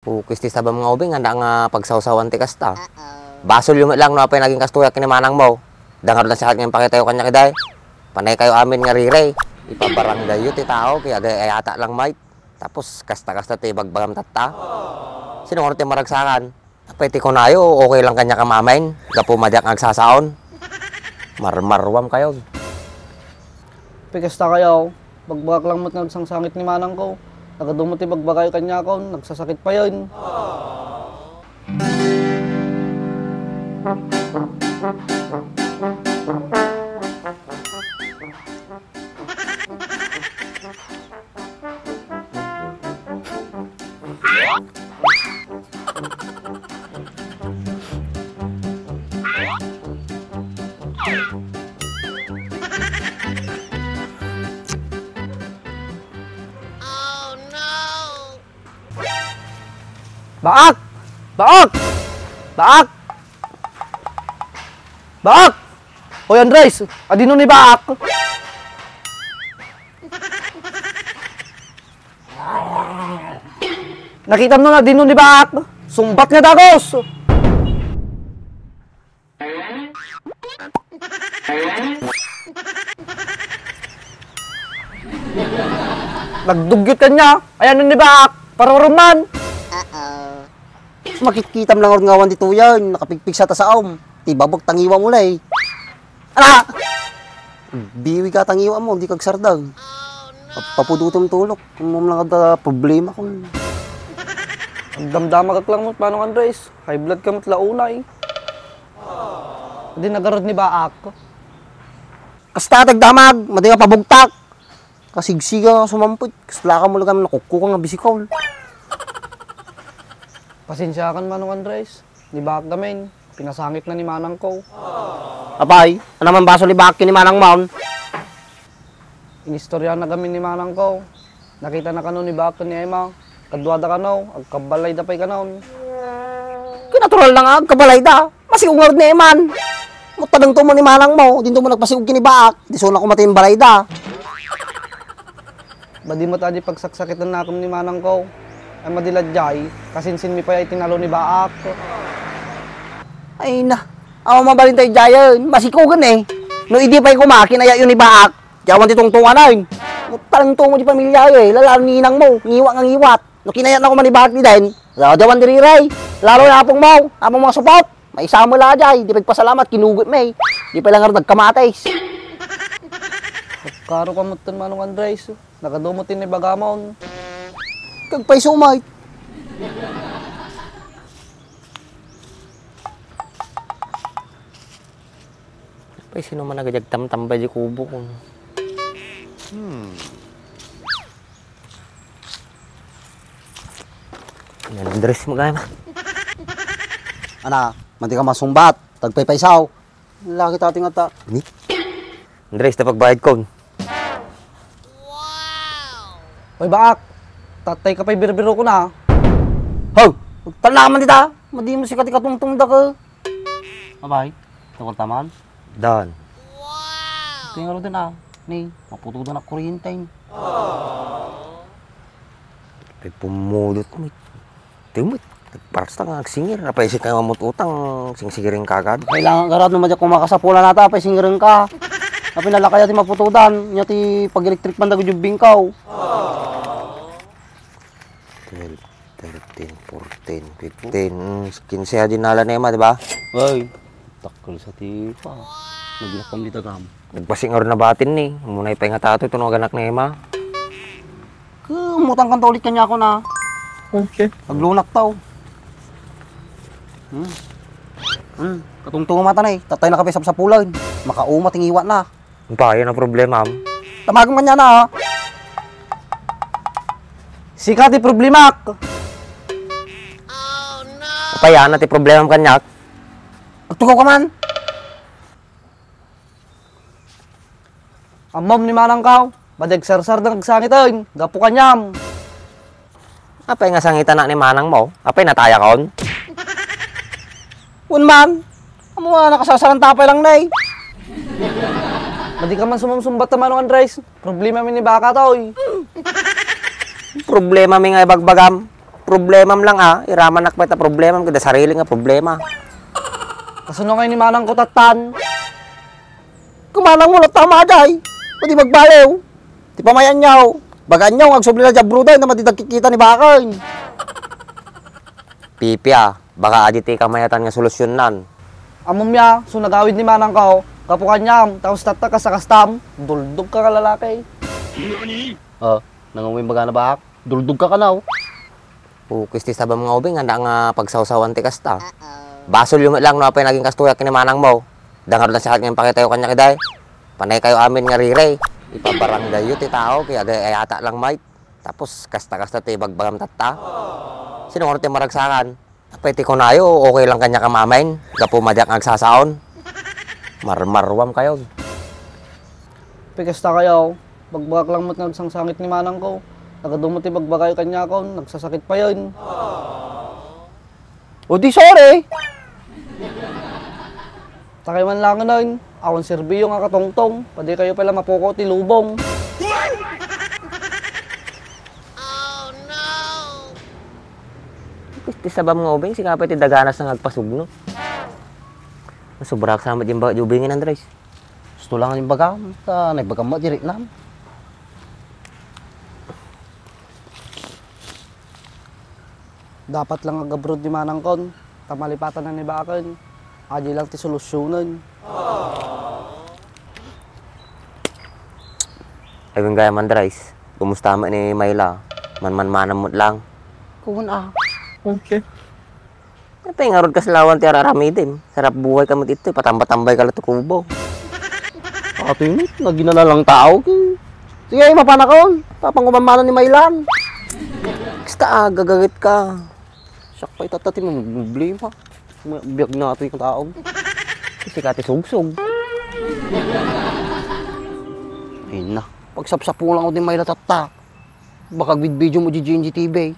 Pukis ti sa mga ubing, handa nga pagsawsawan ti kasta. Basol yung lang no, apay naging kastuya kinimanang mo. Dangar na siya kanyang pakitayo kanya kiday. Panay kayo amin nga riray. Ipabarangay yun ti tao, kaya ayata lang might. Tapos kasta-kasta ti bagbagam tatta. Sino ko ti maragsakan? Apay ti kunayo, okay lang kanya kamamain. Gapo madyak agsasaon. Marmarwam kayo. Pikasta kayo, bagbagak lang mo't nagsangsangit ni manang ko. Nagadumot ti bagbagay kanya ko, nagsasakit pa yun. Baak! Baak! Baak! Baak! Hoy Andres, adino ni Baak? Nakita mo na adino ni Baak? Sumbat nga dagos! Nagdugyot ka niya, ayan ni Baak, pararuman! Makikita mo lang or ngawan dito yan, nakapigpig sa tasaom. Tibabog tangiwa mo lay. Ala! Biwi ka tangiwa mo, hindi kag sardag. Papudutom tulok, kung mo lang kada problema ko. Ang damdama ka lang mo, paano Andres? High blood ka mo't launay. Hindi nagarod ni Baak. Kasta tagdamag, madi ka pabugtak. Kasigsiga ka sumampot, kasla ka mo lang nakukuha nga bisikol. Pasensya kan manong Andres. Ni Baak gamin. Pinasangit na ni manang ko. Apay, ano naman baso ni Baak ni Manang Maun? Inistorya na gamin ni manang ko. Nakita na kano ni Baak ni Emma. Kadwada kano, agkabalay da pa'y kanon. Kinatural lang ag, kabalay da. Masigungard ni Eman. Mutadang to mo ni Manang mo, din to mo nagpasigug kini Baak. Di so na kumatin balay da. Badi mo tadi pagsaksakitan na ako ni manang ko. Ay madiladyay, kasinsin mi pa ay tinalo ni Baak. Ay na, ako mabalin tayo dyan, masikugan eh. No hindi pa'y kumakin, ay yun ni Baak. Diyawan ti tungtungan na yun. Talang tungo di pamilya yun eh, lalaro ninang mo, ngiwa nga ngiwat. No kinayat na ko man ni Baak ni Den, diyawan diriray. Lalo na apong mo, apong mga supot. May isama la dyan, di pagpasalamat, kinugot may. Di pa lang nga nagkamatis. Karo ka mo manong Andres, nakadumutin ni Bagamon. Kagpay sumay. Pay sino man nagajag tambay di kubo ko. Yan Andres mo gaya. Ana, manti ka masumbat, tagpaypaysaw. Laki tating ata. Ni? Andres, na pagbayad ko. Hoy Baak, tatay ka pa'y birbiro ko na. Hoy, talaman dita. Madi mo si katikatungtung da ka. Abay, tungkol taman. Dan. Tingalo din ah. Ni, maputo na kuryente. Pay pumulot mo. Timot. Nagparasta nga agsingir. Napay si kayo mamut utang. Singsigiring kagad. Kailangan ka rin naman kung makasapula nata, pa singirin ka. Napinala kaya ti maputudan. Nya ti pag-electric man dago yung bingkaw. 12, 13, 14, 15. 15 din nala na Emma, di ba? Hoy, takol sa tipa. Naglakam dito kam. Nagpasingor na batin ni. Muna ipay nga tato ito nung anak na Emma. Kumutang kang ulit kanya ako na. Okay. Naglunak tao. Katungtungo mata na eh. Tatay na kabisap sa pulan. Makauma tingiwa na. Ang pa, yan ang problema. Tamagan man niya na ha. Sikati problemak. Papayan natin problema ang kanyak. Magtugaw ka man. Ang mom ni manang kaw. Badag sarsar ng nagsangit ay. Gapo kanyam. Apay nga sangita na ni manang mo. Apay nataya kaon. Unman. Amo nga nakasasaran tapay lang na eh. Madi ka man sumumsumbat naman ng Andres. Problema mi ni Baka to. Problema mi nga ibagbagam. problema lang iraman nakpay ta problema kada sarili nga problema. Kasuno ngayon ni manang ko tatan. Kumanang mo na tama day. Pwede magbalew. Di pamayan nyaw. Bagaan nyaw, ang subli na dyan bruday na matitagkikita ni Bakay. Pipi baka aditi ka mayatan nga solusyon nan. Amom ya, so nagawid ni manang ko. Kapukan niya, tapos tatak ka sa kastam. Duldog ka ka lalaki. Nangawin baga na Bakak. Duldog ka kanaw. Pukis ti sabam nga ubing handa nga pagsawsawan ti kasta. Basol yung lang no apay naging kastuyak ni manang mo. Dangar na sa akin pakitayo kanya kiday. Panay kayo amin nga riray. Ipabarangay yu ti tao kaya ayata lang might. Tapos kasta-kasta ti bagbagam tatta. Sino ko ti maragsakan? Apay ti kunayo okay lang kanya kamamain. Gapo madyak agsasaon. Marmarwam kayo. Pikasta kayo, bagbagak lang mo't nagsangsangit ni manang ko. Nagadumot ti bagbagay kanya ko, nagsasakit pa yun. O di sorry. Takay man lang nun, awan serbiyo nga katongtong, pwede kayo pala mapuko ti lubong. Ti sabam nga ubing sikapay ti daganas nga agpasugno. Sobrak sama din ba ubingin Andres. Gusto lang yung baga. Nagbagam mo, dirit na. Dapat lang agabroad ni manang kon, tamalipatan na ni Bakan. Adi lang ti solusyonan. Ayun gaya Andres. Kumusta man ni Mayla? Man-manam mo lang. Kung Okay. Kapay nga rod kaslawan ti araramidin. Sarap buhay ka mo dito, patamba-tambay ka lang to kubo. Ato yun, naginala lang tao. Sige, mapanakon. Papangumamano ni Maylan. Basta gagawit ka. Siyak pa itatati mo, problema. Biyag na ito yung tao. Kasi kati sugsog. Ayun na. Pagsapsap mo lang ako din Mayla tata. Baka with video mo di GNG TV.